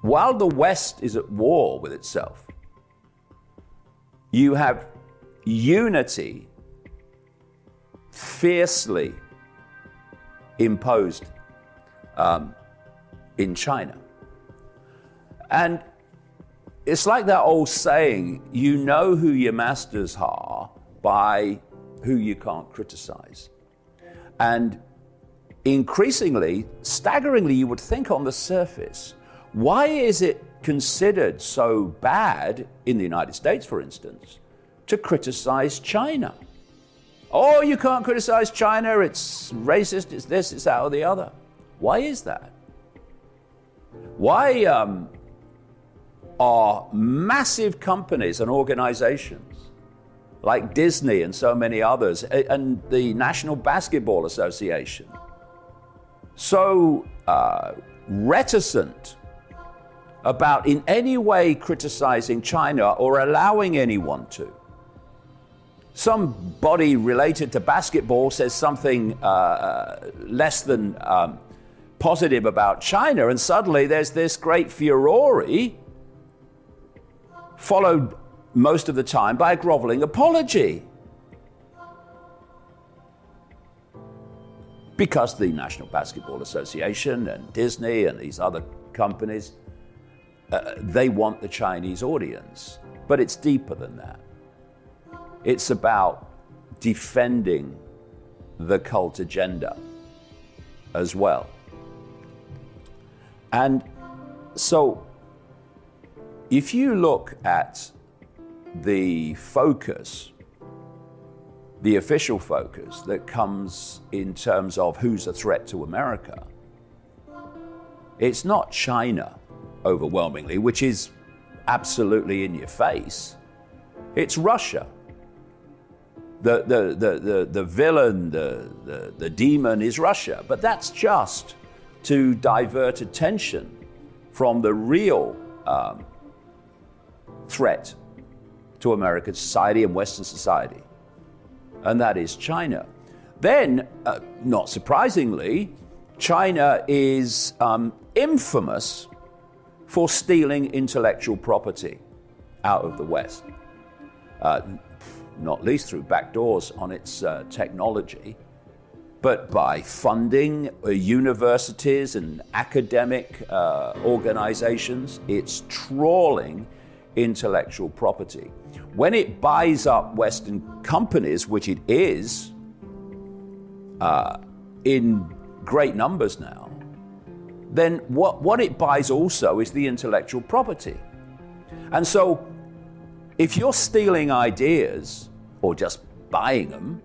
while the West is at war with itself, you have unity fiercely imposed in China. And it's like that old saying, you know who your masters are by who you can't criticize. And increasingly, staggeringly, you would think on the surface, why is it considered so bad in the United States, for instance, to criticize China? Oh, you can't criticize China, it's racist, it's this, it's that, or the other. Why is that? Why are massive companies and organizations like Disney and so many others, and the National Basketball Association, so reticent about in any way criticizing China or allowing anyone to? Somebody related to basketball says something less than positive about China, and suddenly there's this great furore, followed most of the time by a groveling apology. Because the National Basketball Association and Disney and these other companies, they want the Chinese audience. But it's deeper than that. It's about defending the cult agenda as well. And so, if you look at the focus, the official focus that comes in terms of who's a threat to America, it's not China overwhelmingly, which is absolutely in your face. It's Russia. The villain, the demon is Russia, but that's just to divert attention from the real threat to American society and Western society, and that is China. Then, not surprisingly, China is infamous for stealing intellectual property out of the West, not least through backdoors on its technology, but by funding universities and academic organizations. It's trawling intellectual property. When it buys up Western companies, which it is in great numbers now, then what it buys also is the intellectual property. And so if you're stealing ideas or just buying them,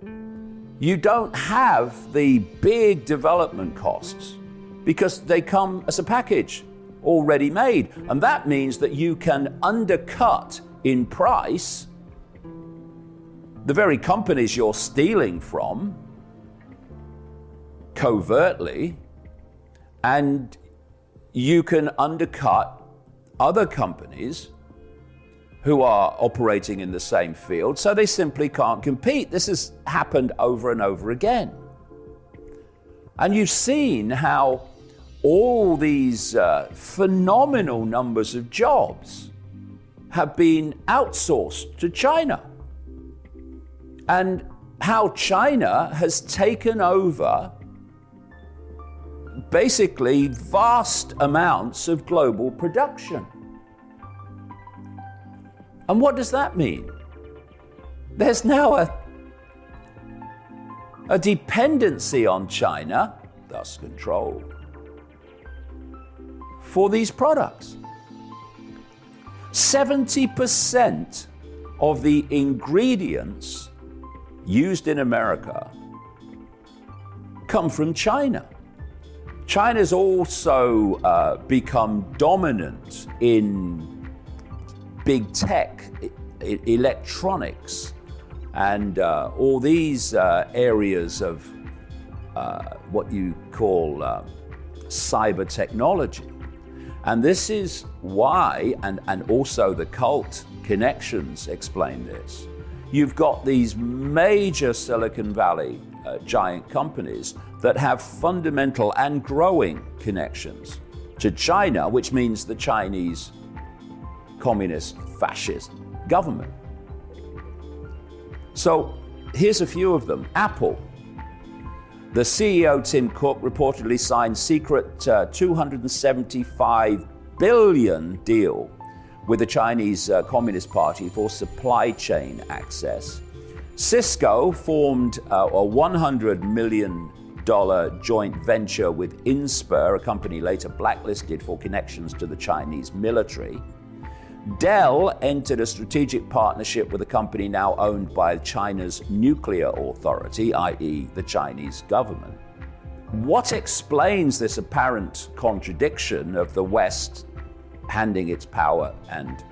you don't have the big development costs because they come as a package already made. And that means that you can undercut in price the very companies you're stealing from covertly, and you can undercut other companies who are operating in the same field, so they simply can't compete. This has happened over and over again. And you've seen how all these phenomenal numbers of jobs have been outsourced to China, and how China has taken over basically vast amounts of global production. And what does that mean? There's now a dependency on China, thus control, for these products. 70% of the ingredients used in America come from China. China's also become dominant in big tech, electronics, and all these areas of what you call cyber technology. And this is why, and also the cult connections explain this, you've got these major Silicon Valley giant companies that have fundamental and growing connections to China, which means the Chinese communist fascist government. So here's a few of them. Apple. The CEO, Tim Cook, reportedly signed secret $275 billion deal with the Chinese Communist Party for supply chain access. Cisco formed a $100 million joint venture with Inspur, a company later blacklisted for connections to the Chinese military. Dell entered a strategic partnership with a company now owned by China's nuclear authority, i.e. the Chinese government. What explains this apparent contradiction of the West handing its power and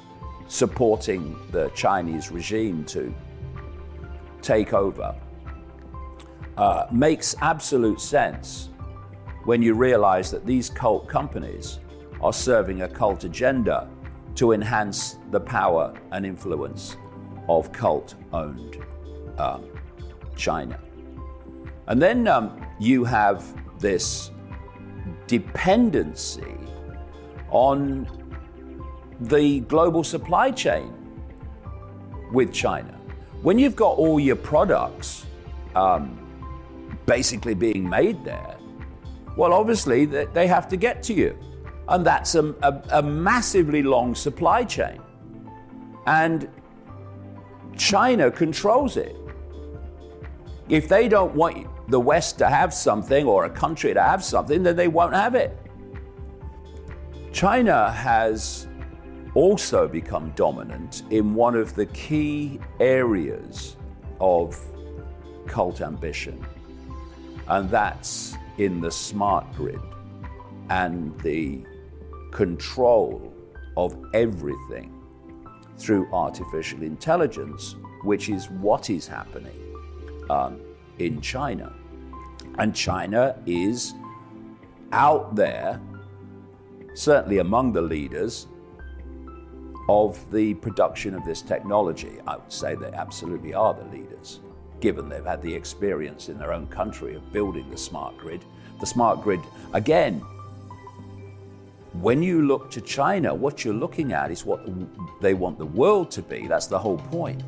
supporting the Chinese regime to take over makes absolute sense when you realize that these cult companies are serving a cult agenda to enhance the power and influence of cult-owned China. And then you have this dependency on the global supply chain with China. When you've got all your products basically being made there, well, obviously they have to get to you. And that's a massively long supply chain. And China controls it. If they don't want the West to have something or a country to have something, then they won't have it. China has also become dominant in one of the key areas of cult ambition, and that's in the smart grid and the control of everything through artificial intelligence, which is what is happening in China. And China is out there, certainly among the leaders of the production of this technology. I would say they absolutely are the leaders, given they've had the experience in their own country of building the smart grid. The smart grid, again, when you look to China, what you're looking at is what they want the world to be. That's the whole point.